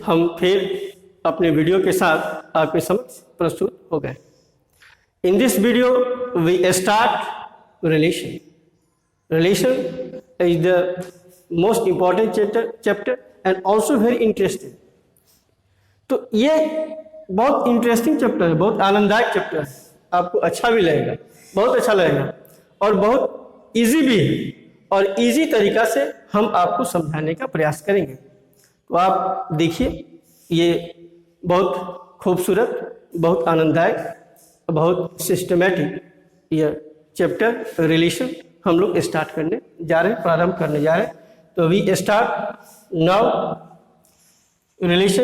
हम फिर अपने वीडियो के साथ आपके समक्ष प्रस्तुत हो गए। In this video we start relation. Relation is the most important chapter and also very interesting. तो ये बहुत इंटरेस्टिंग चैप्टर है, बहुत आनंददायक चैप्टर है, आपको अच्छा भी लगेगा, बहुत अच्छा लगेगा और बहुत इजी भी है और इजी तरीका से हम आपको समझाने का प्रयास करेंगे। तो आप देखिए, ये बहुत खूबसूरत, बहुत आनंददायक, बहुत सिस्टमेटिक ये चैप्टर रिलेशन हम लोग स्टार्ट करने जा रहे हैं, प्रारंभ करने जा रहे हैं। तो we start now relation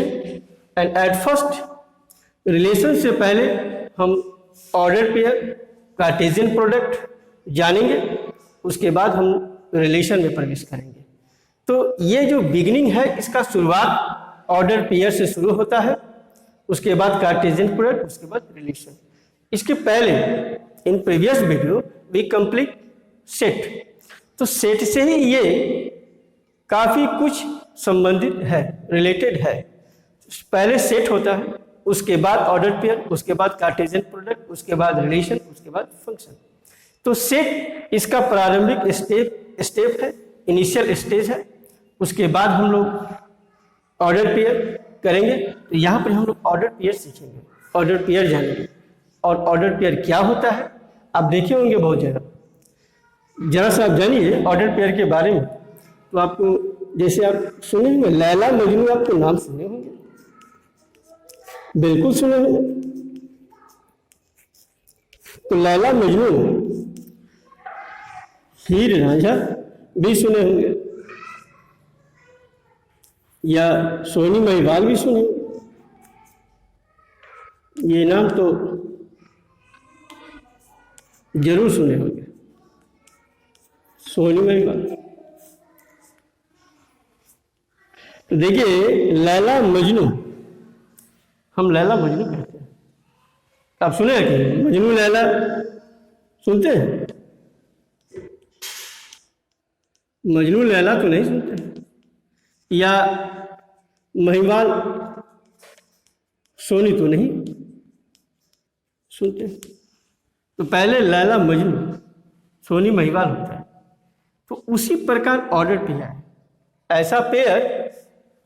and at first relation से पहले हम ऑर्डर पेयर, कार्टेशियन प्रोडक्ट जानेंगे, उसके बाद हम रिलेशन में प्रवेश करेंगे। तो ये जो बिगिनिंग है, इसका शुरुआत ऑर्डर पेयर से शुरू होता है, उसके बाद कार्टेशियन प्रोडक्ट, उसके बाद रिलेशन। इसके पहले in previous video we complete set. तो सेट से ही ये काफ़ी कुछ संबंधित है, रिलेटेड है। पहले सेट होता है, उसके बाद ऑर्डर पेयर, उसके बाद कार्टेशियन प्रोडक्ट, उसके बाद रिलेशन, उसके बाद फंक्शन। तो सेट इसका प्रारंभिक स्टेप है, इनिशियल स्टेज है। उसके बाद हम लोग ऑर्डर पेयर करेंगे। तो यहाँ पर हम लोग ऑर्डर पेयर सीखेंगे, ऑर्डर पेयर जानेंगे। और ऑर्डर पेयर क्या होता है आप देखे होंगे बहुत जगह। जरा सा आप जानिए ऑर्डर पेयर के बारे में। तो आपको, जैसे आप सुने होंगे लैला मजनू, आपको नाम सुने होंगे, बिल्कुल सुने होंगे। तो लैला मजनू, हीर रांझा भी सुने होंगे, या सोनी महिवाल भी सुने होंगे। ये नाम तो जरूर सुने होंगे, सोनी महिवाल। तो देखिए लैला मजनू, हम लैला मजनू कहते हैं। आप सुने हैं कि मजनू लैला सुनते हैं? मजनू लैला तो नहीं सुनते, या महिवाल सोनी तो नहीं सुनते। तो पहले लैला मजनू, सोनी महिवाल होता है। तो उसी प्रकार ऑर्डर पेयर है, ऐसा पेयर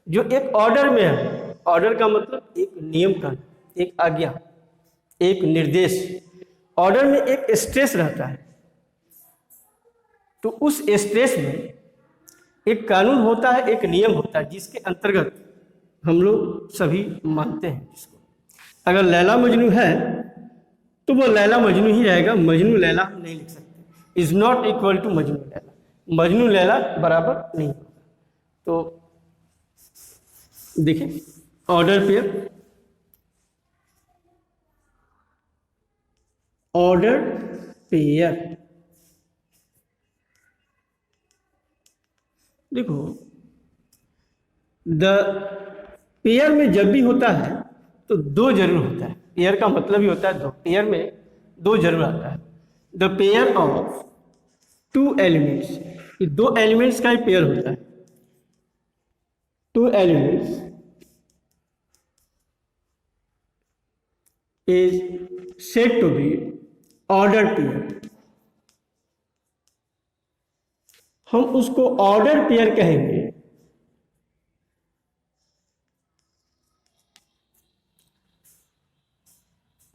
जो एक ऑर्डर में है। ऑर्डर का मतलब एक नियम का, एक आज्ञा, एक निर्देश। ऑर्डर में एक स्ट्रेस रहता है, तो उस स्ट्रेस में एक कानून होता है, एक नियम होता है, जिसके अंतर्गत हम लोग सभी मानते हैं जिसको। अगर लैला मजनू है तो वो लैला मजनू ही रहेगा, मजनू लैला हम नहीं लिख सकते। Is not equal to Majnu Laila, Majnu Laila बराबर नहीं होगा। तो देखिए ऑर्डर पेयर, ऑर्डर पेयर, देखो द पेयर में जब भी होता है तो दो जरूर होता है। पेयर का मतलब ही होता है दो, पेयर में दो जरूर आता है। The pair of two elements, ये दो एलिमेंट्स का ही पेयर होता है। Two elements is said to be ordered pair। हम उसको ऑर्डर पेयर कहेंगे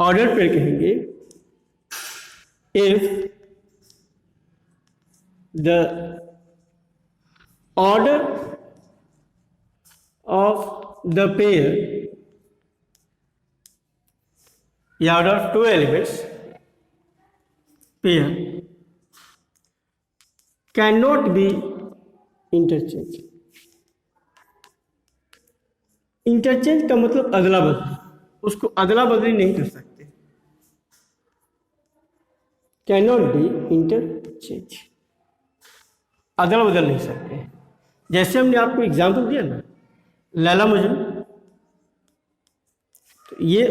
ऑर्डर पेयर कहेंगे if the order of the pair या order of two elements pair cannot be interchanged। Interchange का मतलब अदला बदली, उसको अदला बदली नहीं कर सकते। कैनॉट बी इंटरचेंज, अदला बदल नहीं सकते। जैसे हमने आपको एग्जाम्पल दिया ना, लैला मजनू, तो ये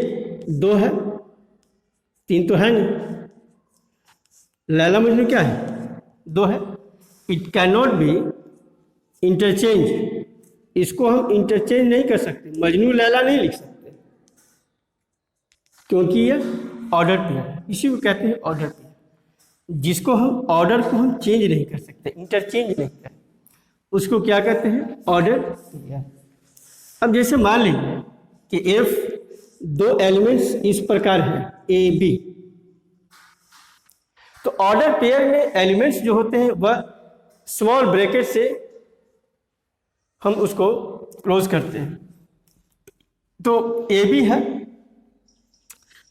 दो है, तीन तो है नहीं। लैला मजनू क्या है? दो है। It can not B interchange इसको हम इंटरचेंज नहीं कर सकते, मजनू लैला नहीं लिख सकते, क्योंकि ये ऑर्डर पेयर, इसी को कहते हैं ऑर्डर पेयर, जिसको हम ऑर्डर को हम चेंज नहीं कर सकते, इंटरचेंज नहीं कर, उसको क्या कहते हैं, ऑर्डर पेयर। अब जैसे मान लीजिए कि एफ दो एलिमेंट्स इस प्रकार है ए बी, तो ऑर्डर पेयर में एलिमेंट्स जो होते हैं वह स्मॉल ब्रैकेट से हम उसको क्लोज करते हैं। तो ए बी है,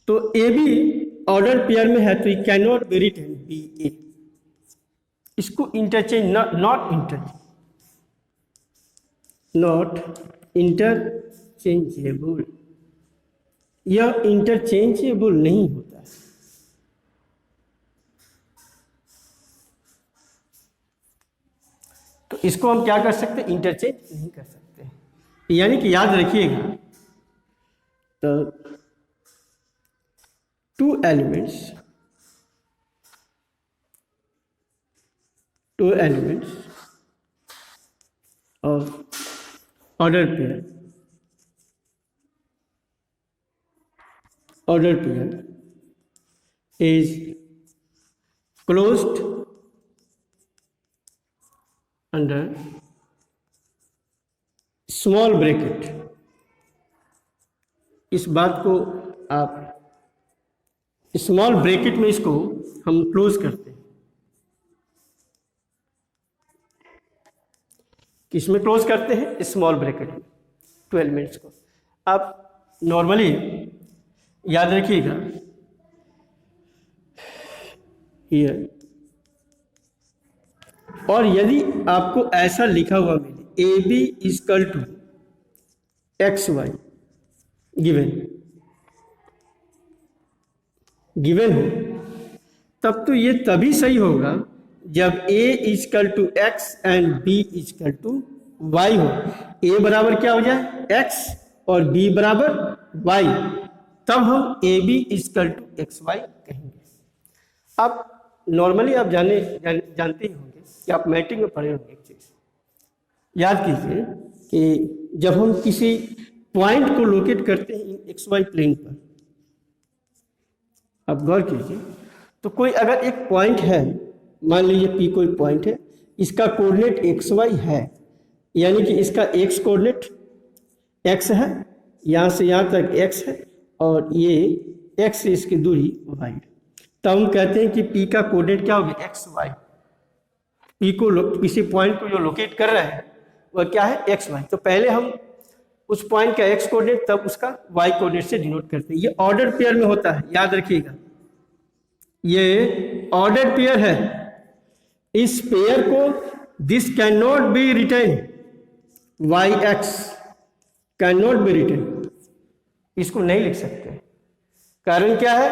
तो ए बी ऑर्डर पेयर में है, तो it can not be written B A, इसको इंटरचेंज, नॉट इंटरचेंजेबल, यह इंटरचेंजेबल नहीं होता है। तो इसको हम क्या कर सकते हैं, इंटरचेंज नहीं कर सकते, यानी कि याद रखिएगा, तो two elements of order pair is closed under small bracket। इस बात को आप स्मॉल ब्रैकेट में इसको हम क्लोज करते हैं, किसमें क्लोज करते हैं, स्मॉल ब्रैकेट में, टू एलिमेंट्स को। आप नॉर्मली याद रखिएगा, हियर, और यदि आपको ऐसा लिखा हुआ मिले A B equal to X Y given हो, तब तो ये तभी सही होगा जब a equal to X and b equal to Y हो। a बराबर क्या हो जाए, x, और b बराबर y, तब हम A B equal to X Y कहेंगे। आप नॉर्मली आप जानते ही होंगे कि आप मैट्रिक में पढ़े होंगे, एक चीज याद कीजिए कि जब हम किसी पॉइंट को लोकेट करते हैं एक्स वाई प्लेन पर, अब गौर कीजिए, तो कोई अगर एक पॉइंट है, मान लीजिए पी कोई पॉइंट है, इसका कोऑर्डिनेट एक्स वाई है, यानी कि इसका एक्स कोऑर्डिनेट एक्स है, यहाँ से यहाँ तक एक्स है, और ये एक्स से इसकी दूरी वाई, तब हम कहते हैं कि पी का कोऑर्डिनेट क्या होगा, एक्स वाई। पी को किसी पॉइंट को जो लोकेट कर रहा है वह क्या है, एक्स वाई। तो पहले हम उस पॉइंट का एक्स कोऑर्डिनेट तब उसका वाई कोऑर्डिनेट से डिनोट करते हैं। ये ऑर्डर पेयर में होता है, याद रखिएगा, ये ऑर्डर पेयर है। इस पेयर को this can not be written Y X, can not be written, इसको नहीं लिख सकते। कारण क्या है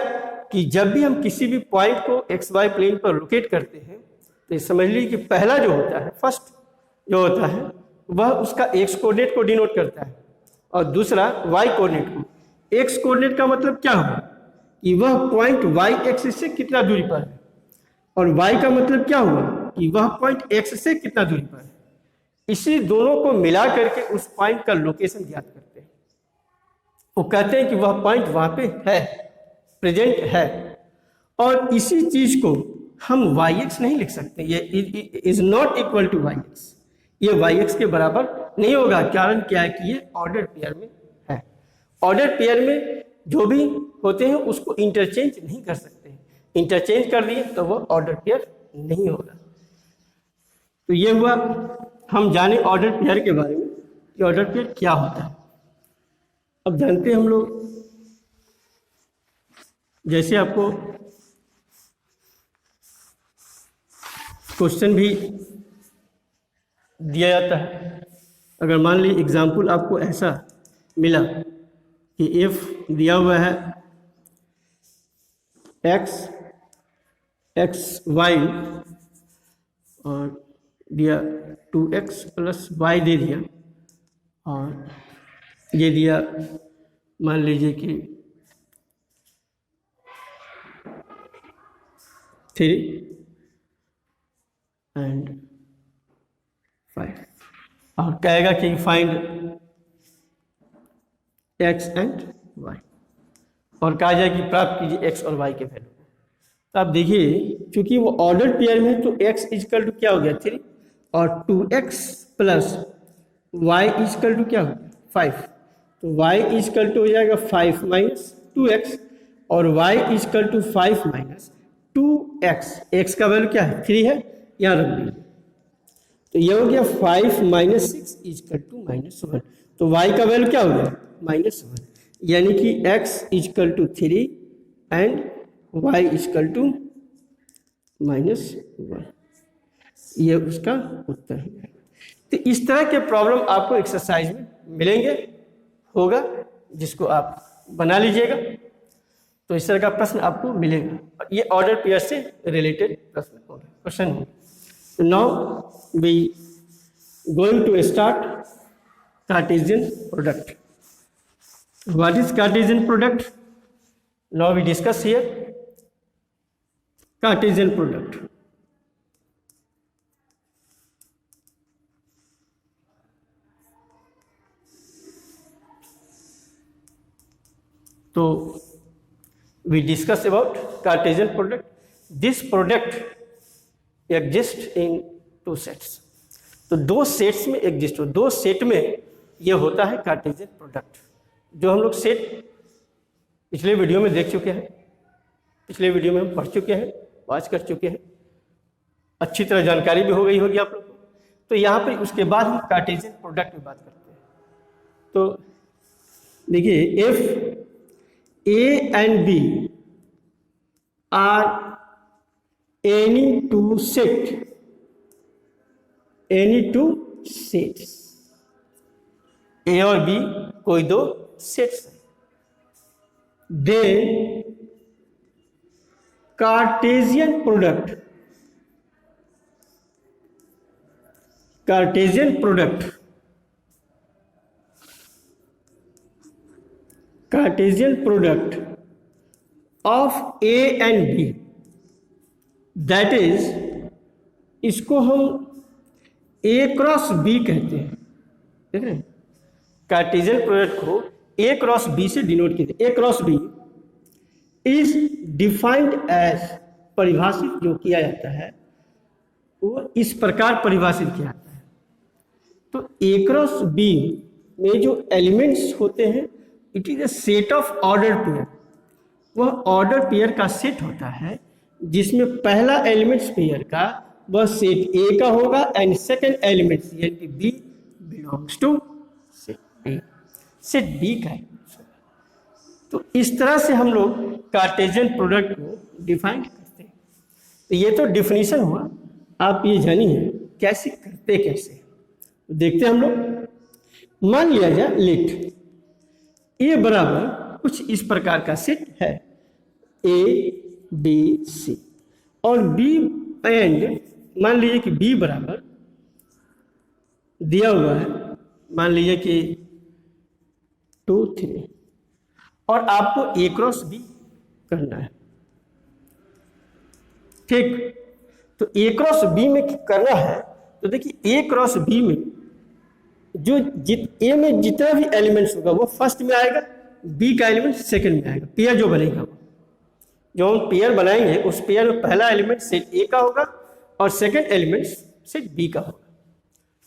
कि जब भी हम किसी भी पॉइंट को एक्स वाई प्लेन पर लोकेट करते हैं, तो समझ लीजिए कि पहला जो होता है, फर्स्ट जो होता है, वह उसका एक्स कोऑर्डिनेट को डिनोट करता है, और दूसरा वाई कोऑर्डिनेट को। एक्स कोऑर्डिनेट का मतलब क्या होगा कि वह पॉइंट वाई एक्सिस से कितना दूरी पर है, और वाई का मतलब क्या हुआ कि वह पॉइंट एक्स से कितना दूरी पर है। इसी दोनों को मिला करके उस पॉइंट का लोकेशन ज्ञात करते हैं। वो कहते हैं कि वह पॉइंट वहां पे है, प्रेजेंट है, और इसी चीज को हम वाई एक्स नहीं लिख सकते। ये is not equal to Y X, ये वाई एक्स के बराबर नहीं होगा। कारण क्या है कि ये ऑर्डर पेयर में है। ऑर्डर पेयर में जो भी होते हैं उसको इंटरचेंज नहीं कर सकते, इंटरचेंज कर दिए तो वो ऑर्डर पेयर नहीं होगा। तो ये हुआ, हम जाने ऑर्डर पेयर के बारे में कि ऑर्डर पेयर क्या होता है। अब जानते हैं हम लोग, जैसे आपको क्वेश्चन भी दिया जाता है, अगर मान ली एग्जाम्पल आपको ऐसा मिला कि एफ दिया हुआ है एक्स वाई, और दिया 2x प्लस वाई दे दिया, और ये दिया मान लीजिए कि 3 and 5। और कहेगा कि फाइंड एक्स एंड वाई, और कहा जाए कि प्राप्त कीजिए एक्स और वाई के वैल्यू। तो आप देखिए क्योंकि वो ऑर्डर पेयर में है तो एक्स इजकल टू क्या हो गया 3 और 2x plus Y is equal to क्या हो गया 5। तो y इजकल टू हो जाएगा 5 माइनस 2x और y equal to 5 minus 2x। x का वैल्यू क्या है 3 है, यहाँ रख दीजिए। तो ये हो गया 5 माइनस 6 इजकल टू -1। तो y का वैल्यू क्या हो गया -1, यानी कि x equal to 3 and y equal to -1। ये उसका उत्तर है। तो इस तरह के प्रॉब्लम आपको एक्सरसाइज में मिलेंगे, होगा, जिसको आप बना लीजिएगा। तो इस तरह का प्रश्न आपको मिलेगा और ये ऑर्डर पेयर से रिलेटेड प्रश्न होगा, क्वेश्चन होगा। तो now we going to start Cartesian product. What is Cartesian product? Now we discuss here Cartesian product. तो we discuss about Cartesian product. This product exists in 2 sets. तो 2 sets में exist हो, 2 set में ये होता है कार्टेशियन प्रोडक्ट, जो हम लोग सेट पिछले वीडियो में देख चुके हैं, पिछले वीडियो में हम पढ़ चुके हैं, वॉच कर चुके हैं, अच्छी तरह जानकारी भी हो गई होगी आप लोग को। तो यहाँ पे उसके बाद हम कार्टेशियन प्रोडक्ट में बात करते हैं। तो देखिए if A and B are any two sets, A और B कोई 2 सेट्स हैं, then Cartesian product of A and B, that is, इसको हम A क्रॉस B कहते हैं। देख रहे हैं, कार्टेशियन प्रोडक्ट को A क्रॉस B से डिनोट किया। A cross B is defined as, परिभाषित जो किया जाता है वो इस प्रकार परिभाषित किया जाता है। तो A क्रॉस B में जो एलिमेंट्स होते हैं, it is a set of order pair. वह ऑर्डर पेयर का सेट होता है जिसमें पहला एलिमेंट्स पेयर का वह सेट ए का होगा एंड सेकंड एलिमेंट्स यानी कि B belongs to set B का। तो इस तरह से हम लोग कार्टेशियन प्रोडक्ट को डिफाइन करते हैं। तो ये तो डिफिनीशन हुआ, आप ये जानिए कैसे करते कैसे। तो देखते हैं हम लोग। मान लिया जाए लेट ए बराबर कुछ इस प्रकार का सेट है ए बी सी, और बी एंड मान लीजिए कि बी बराबर दिया हुआ है, मान लीजिए कि 2 3, और आपको ए क्रॉस बी करना है। ठीक, तो ए क्रॉस बी में करना है। तो देखिए ए क्रॉस बी में जो ए में जितना भी एलिमेंट्स होगा वो फर्स्ट में आएगा, बी का एलिमेंट सेकंड में आएगा। पेयर जो बनेगा वो जो हम पेयर बनाएंगे उस पेयर में पहला एलिमेंट सेट ए का होगा और सेकंड एलिमेंट सेट बी का होगा।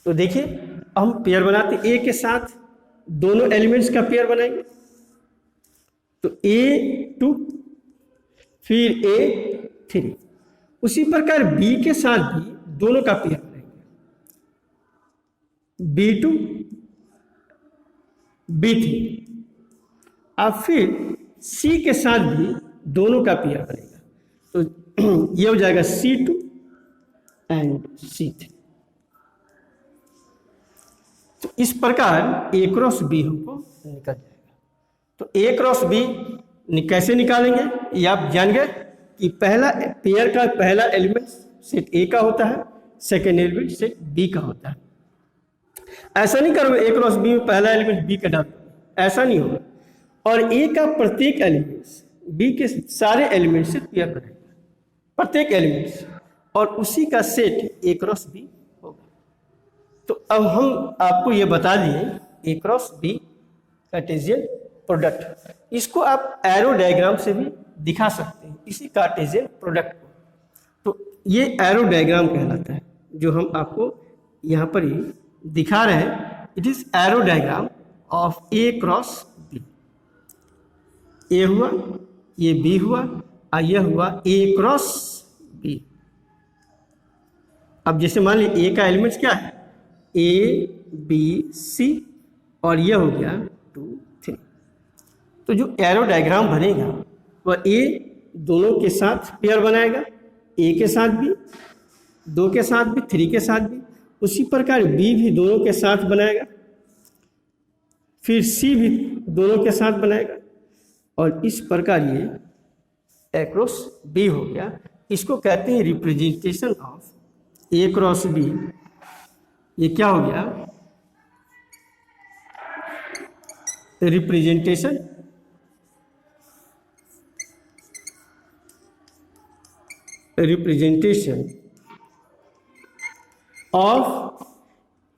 तो देखिए हम पेयर बनाते ए के साथ दोनों एलिमेंट्स का पेयर बनाएंगे। तो A2 फिर A3, उसी प्रकार B के साथ भी दोनों का पेयर बनाएंगे, B2 B3। अब फिर C के साथ भी दोनों का पेयर बनेगा, तो ये हो जाएगा C2 एंड C3। तो इस प्रकार A क्रॉस B हमको निकल जाएगा। तो A क्रॉस B कैसे निकालेंगे ये आप जान गए कि पहला पेयर का पहला एलिमेंट सेट A का होता है, सेकेंड एलिमेंट सेट B का होता है। ऐसा नहीं करोगे A क्रॉस B में पहला एलिमेंट B का डाल, ऐसा नहीं होगा। और A का प्रत्येक एलिमेंट B के सारे एलिमेंट से पेयर बनाएगा, प्रत्येक एलिमेंट, और उसी का सेट A क्रॉस B होगा। तो अब हम आपको ये बता दिए ए क्रॉस बी कार्टेशियन प्रोडक्ट। इसको आप एरो डायग्राम से भी दिखा सकते हैं, इसी कार्टेशियन प्रोडक्ट को। तो ये एरो डायग्राम कहलाता है, जो हम आपको यहाँ पर ही दिखा रहे हैं। It is arrow diagram of A cross B. A हुआ, ये बी हुआ, और यह हुआ ए क्रॉस बी। अब जैसे मान लीजिए ए का एलिमेंट्स क्या है, ए बी सी, और यह हो गया 2 3। तो जो एरो डायग्राम बनेगा वह ए दोनों के साथ पेयर बनाएगा, ए के साथ भी, 2 के साथ भी, 3 के साथ भी। उसी प्रकार बी भी दोनों के साथ बनाएगा, फिर सी भी दोनों के साथ बनाएगा, और इस प्रकार ये ए क्रॉस बी हो गया। इसको कहते हैं representation of A cross B. ये क्या हो गया, representation of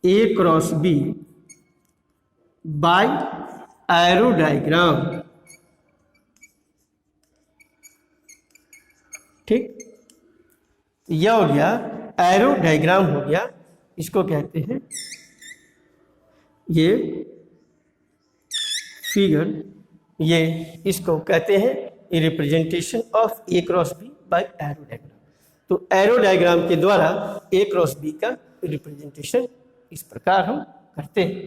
A cross B by arrow diagram. ठीक, यह हो गया एरो डायग्राम हो गया। इसको कहते हैं, ये फिगर, ये इसको कहते हैं representation of A cross B by arrow diagram. तो एरो डायग्राम के द्वारा ए क्रॉस बी का रिप्रेजेंटेशन इस प्रकार हम करते हैं।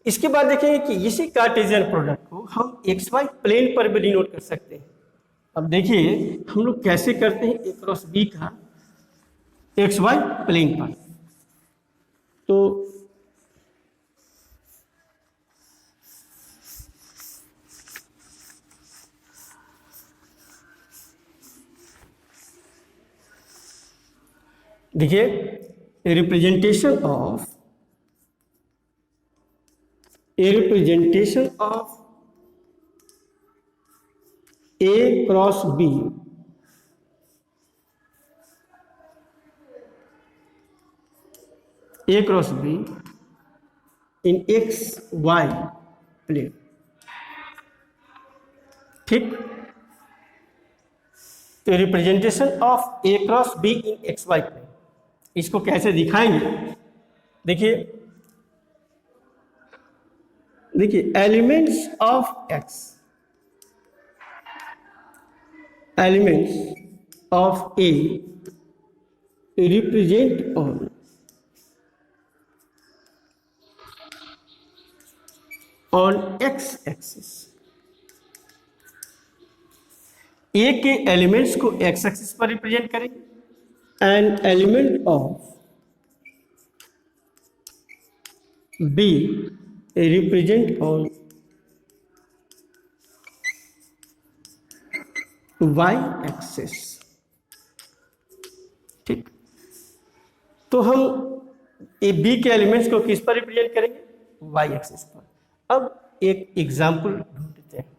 इसके बाद देखेंगे कि इसी कार्टेशियन प्रोडक्ट को हम एक्स वाई प्लेन पर भी डिनोट कर सकते हैं। अब देखिए हम लोग कैसे करते हैं ए क्रॉस बी का एक्स वाई प्लेन पर। तो देखिए representation of A cross B in X Y plane. ठीक, तो representation of A cross B in X Y plane, इसको कैसे दिखाएंगे। देखिए elements of X, elements of A represent on X axis. A के एलिमेंट्स को एक्स एक्सिस पर represent करेंगे, an element of B represent on Y axis. ठीक, तो हम ए बी के एलिमेंट्स को किस पर रिप्रेजेंट करेंगे, वाई एक्सिस पर। अब एक एग्जाम्पल ढूंढते हैं।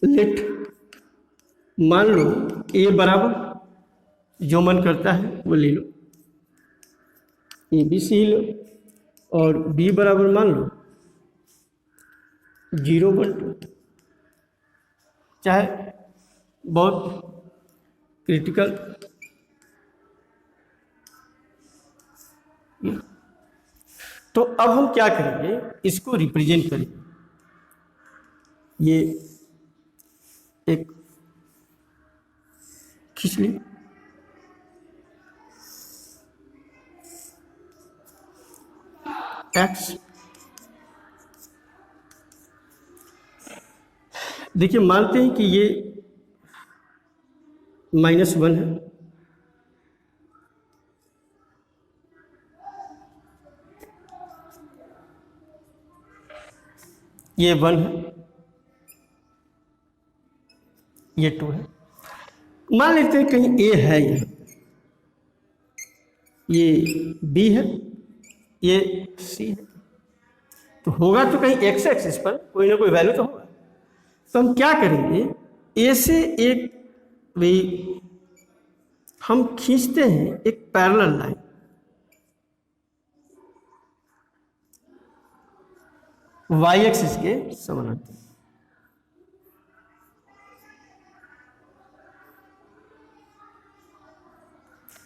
लेट मान लो ए बराबर, जो मन करता है वो ले लो, ए बी सी लो, और बी बराबर मान लो 0 1 2, चाहे बहुत क्रिटिकल। तो अब हम क्या करेंगे, इसको रिप्रेजेंट करेंगे। ये एक खींच ली, एक्स। देखिए मानते हैं कि ये -1 है, ये 1 है, ये 2 है। मान लेते हैं कहीं ए है, ये बी है, ये सी है, तो होगा तो कहीं एक्स एक्सिस पर कोई ना कोई वैल्यू तो होगा। तो हम क्या करेंगे, ए से एक हम खींचते हैं एक पैरेलल लाइन, वाई एक्सिस के समानांतर।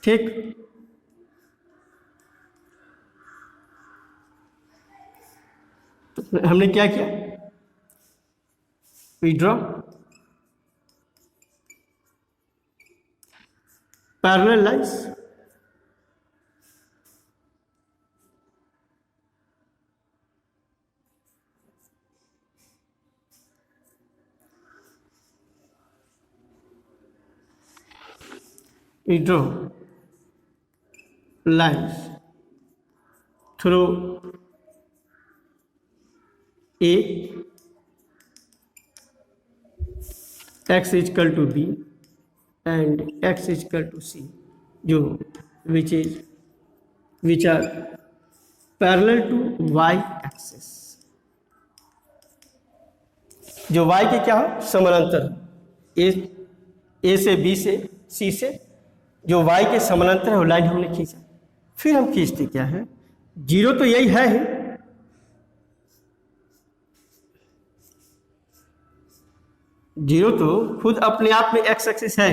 ठीक, तो हमने क्या किया, we draw parallel lines we draw lines through A, x is equal to B and x is equal to C, जो which are parallel to y axis, जो y के क्या हो, समानांतर, A से B से C से जो y के समानांतर है वो लाइन हमने खींचा। फिर हम खींचते क्या है, जीरो तो यही है ही, जीरो तो खुद अपने आप में एक्स एक्सिस है।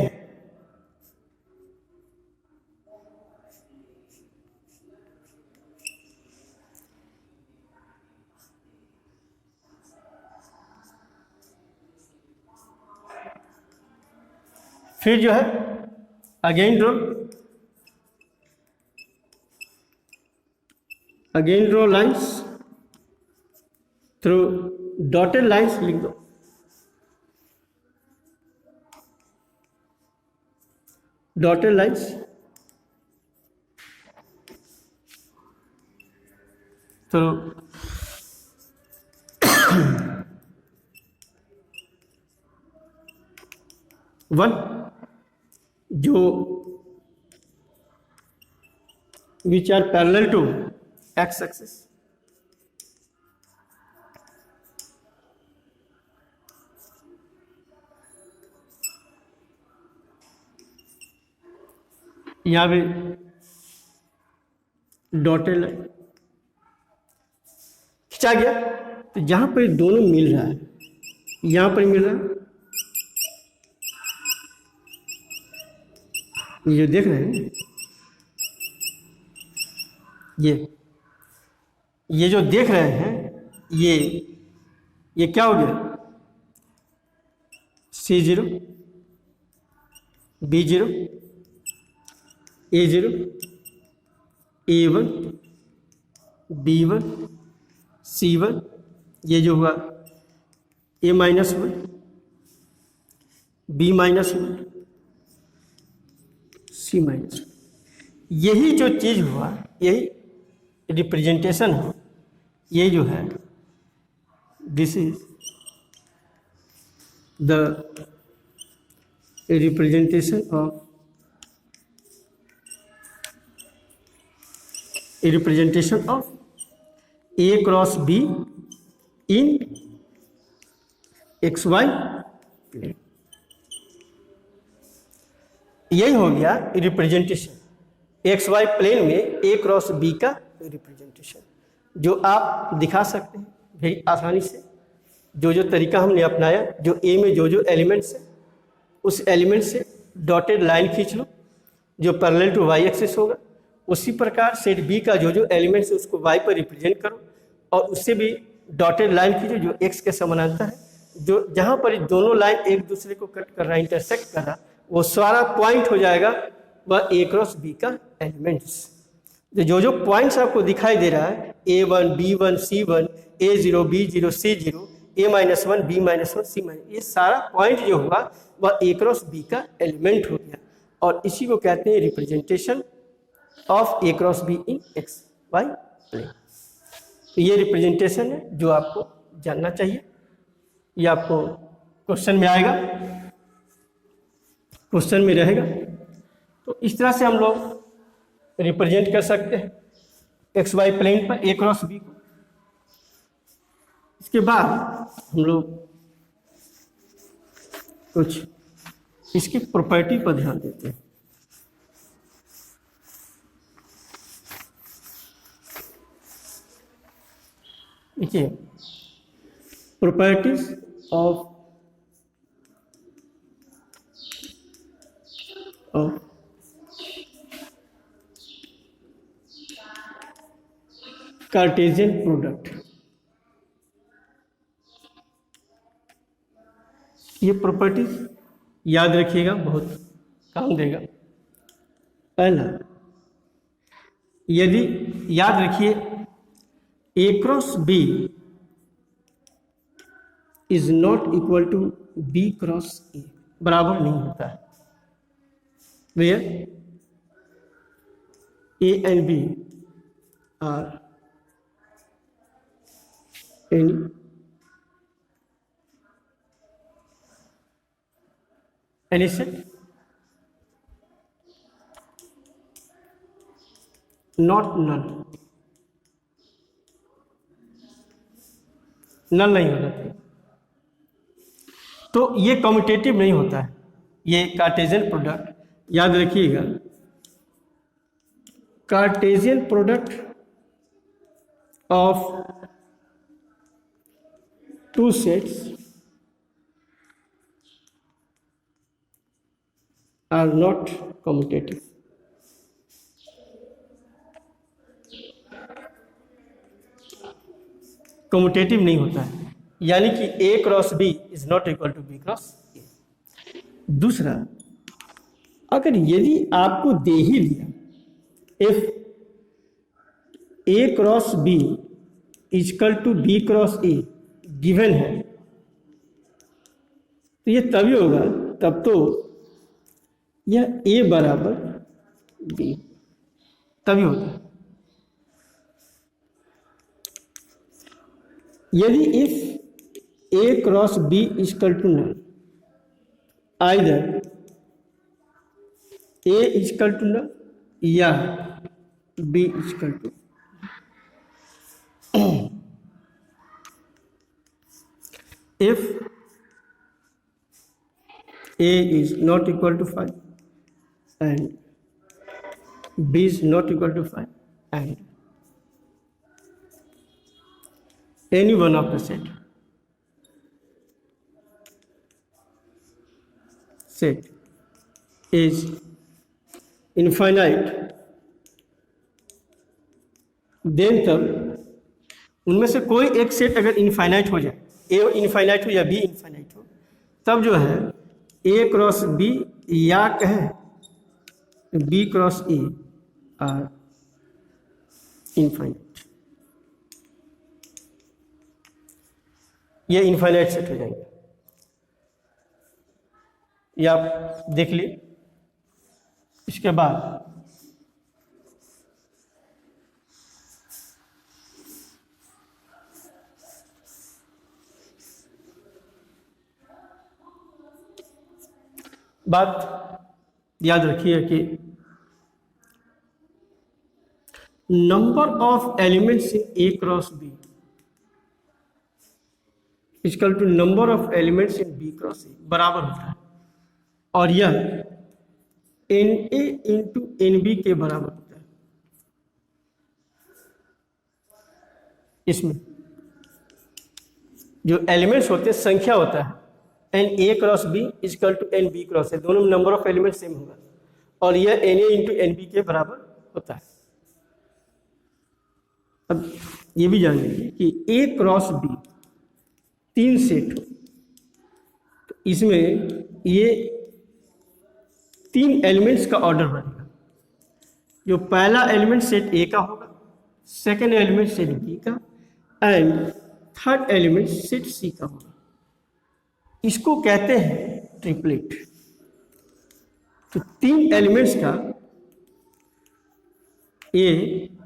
फिर जो है again draw lines through dotted lines लिख दो, डॉटेड लाइंस थ्रू वन, जो which are parallel to x axis, यहाँ पे डॉटेड लाइन खिंचा गया, तो जहां पर दोनों मिल रहा है, यहां पर मिल रहा है, ये जो देख रहे हैं, ये जो देख रहे हैं, ये क्या हो गया, C0 B0 A0 A1 B1 C1, ये जो हुआ A-1 B-1 C-1, यही जो चीज हुआ, यही रिप्रेजेंटेशन हो, ये जो है this is the representation of A cross B in XY plane. यही हो गया रिप्रेजेंटेशन, XY प्लेन में A क्रॉस B का रिप्रेजेंटेशन, जो आप दिखा सकते हैं very आसानी से। जो तरीका हमने अपनाया, जो A में जो एलिमेंट्स है, उस एलिमेंट से डॉटेड लाइन खींच लो जो पैरेलल टू y एक्सिस होगा। उसी प्रकार सेट B का जो एलिमेंट्स है उसको y पर रिप्रेजेंट करो, और उससे भी डॉटेड लाइन खींचो जो x के समानांतर है, जो जहाँ पर दोनों लाइन एक दूसरे को कट कर रहा है, इंटरसेक्ट कर रहा, वो सारा पॉइंट हो जाएगा वह A क्रॉस B का एलिमेंट्स। जो पॉइंट्स आपको दिखाई दे रहा है, A1 B1 C1 A0 B0 C0 A-1 B-1 C-, ये सारा पॉइंट जो हुआ वह A क्रॉस B का एलिमेंट हो गया, और इसी को कहते हैं representation of A cross B in XY plane. तो ये रिप्रेजेंटेशन है जो आपको जानना चाहिए, ये आपको क्वेश्चन में आएगा, क्वेश्चन में रहेगा। तो इस तरह से हम लोग रिप्रेजेंट कर सकते हैं XY प्लेन पर A क्रॉस B को। इसके बाद हम लोग कुछ इसकी प्रॉपर्टी पर ध्यान देते हैं। देखिए properties of कार्टेशियन प्रोडक्ट। ये प्रॉपर्टीज याद रखिएगा, बहुत काम देगा। पहला, यदि याद रखिए A cross B is not equal to B cross A, बराबर नहीं होता है। Where A and B are any set not null, null नहीं होना चाहिए। तो ये कम्यूटेटिव नहीं होता है, ये कार्टेशियन प्रोडक्ट याद रखिएगा। Cartesian product of two sets are not commutative. Commutative नहीं होता है, यानी कि A cross B is not equal to B cross A। दूसरा, अगर यदि आपको दे ही दिया if A cross B equal to B cross A given है, तो ये तभी होगा, तब तो यह A बराबर B तभी होता है। यदि if A cross B equal to null, either A equal to null या B equal to, if A is not equal to 5 and B is not equal to 5 and any one of the set is infinite, then तब उनमें से कोई एक set अगर infinite हो जाए, A infinite हो या B इनफाइनाइट हो, तब जो है A क्रॉस B या कहें B cross A are infinite, ये इनफाइनाइट सेट हो जाएंगे। ये आप देख लिए। इसके बाद बात याद रखिए कि number of elements in A cross B equal to number of elements in B cross A बराबर होता है, और यह NA इंटू NB के बराबर होता है। इसमें जो एलिमेंट्स होते हैं, संख्या होता है, NA cross B equal to NB cross A, दोनों में नंबर ऑफ एलिमेंट सेम होगा, और यह NA इंटू NB के बराबर होता है। अब ये भी जान लीजिए कि A क्रॉस B 3 सेट हो, तो इसमें ये 3 एलिमेंट्स का ऑर्डर बनेगा। जो पहला एलिमेंट सेट A का होगा, सेकेंड एलिमेंट सेट B का, and third element set C का होगा। इसको कहते हैं ट्रिपलेट। तो 3 एलिमेंट्स का ये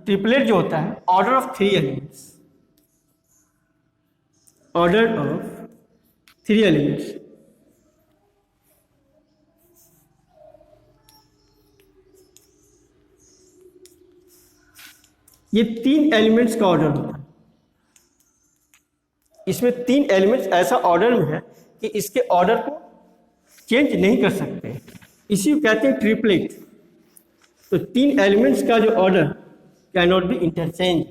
ट्रिपलेट जो होता है, order of 3 elements, order of 3 elements. ये 3 एलिमेंट्स का ऑर्डर होता है। इसमें 3 एलिमेंट्स ऐसा ऑर्डर में है कि इसके ऑर्डर को चेंज नहीं कर सकते, इसी को कहते हैं ट्रिपलेट। तो 3 एलिमेंट्स का जो order can not B interchange,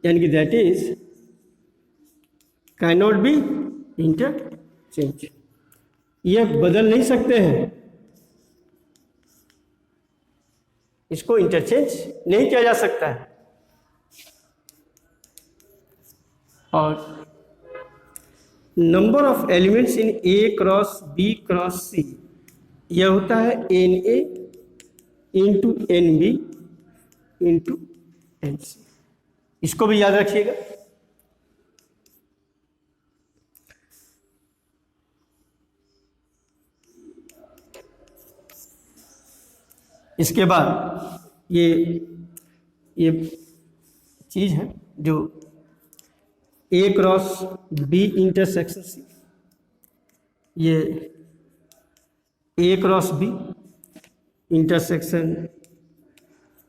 यानी कि that is can not B interchange, ये बदल नहीं सकते हैं, इसको इंटरचेंज नहीं किया जा सकता है। और number of elements in A cross B cross C, यह होता है N A into N B into N C, इसको भी याद रखिएगा। इसके बाद ये चीज है जो A cross B intersection C, ये A cross B intersection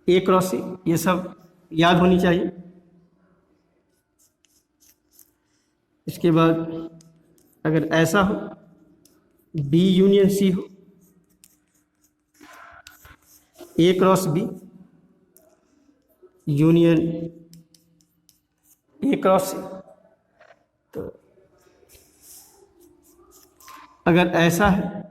A cross C, ये सब याद होनी चाहिए। इसके बाद अगर ऐसा हो बी यूनियन सी हो, A cross B union A cross C, तो अगर ऐसा है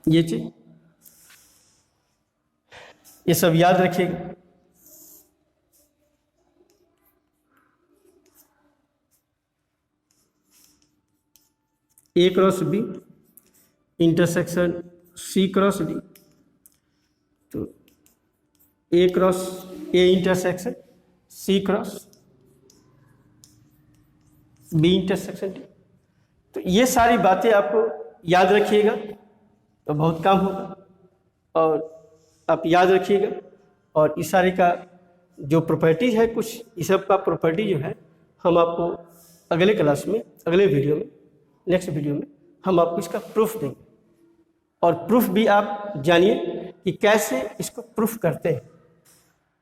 ये चीज, ये सब याद रखिएगा। A cross B intersection C cross D, तो A cross A intersection C cross B intersection D, तो ये सारी बातें आपको याद रखिएगा तो बहुत काम होगा। और आप याद रखिएगा, और इस सारे का जो प्रॉपर्टीज है, कुछ इस सब का प्रॉपर्टी जो है हम आपको अगले क्लास में, अगले वीडियो में, नेक्स्ट वीडियो में हम आपको इसका प्रूफ देंगे। और प्रूफ भी आप जानिए कि कैसे इसको प्रूफ करते हैं,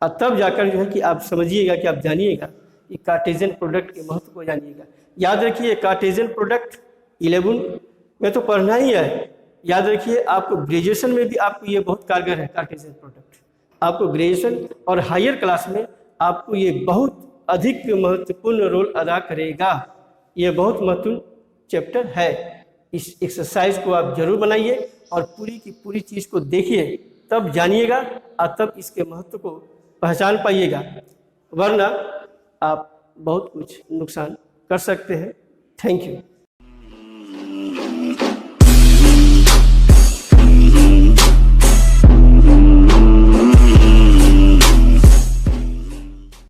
और तब जाकर जो है कि आप समझिएगा, कि आप जानिएगा कि कार्टेशियन प्रोडक्ट के महत्व को जानिएगा। याद रखिए कार्टेशियन प्रोडक्ट 11 में तो पढ़ना ही है। याद रखिए आपको ग्रेजुएशन में भी आपको ये बहुत कारगर है कार्टेशियन प्रोडक्ट। आपको ग्रेजुएशन और हायर क्लास में आपको ये बहुत अधिक महत्वपूर्ण रोल अदा करेगा। ये बहुत महत्वपूर्ण चैप्टर है। इस एक्सरसाइज को आप जरूर बनाइए और पूरी की पूरी चीज़ को देखिए, तब जानिएगा और तब इसके महत्व को पहचान पाइएगा, वरना आप बहुत कुछ नुकसान कर सकते हैं। Thank you.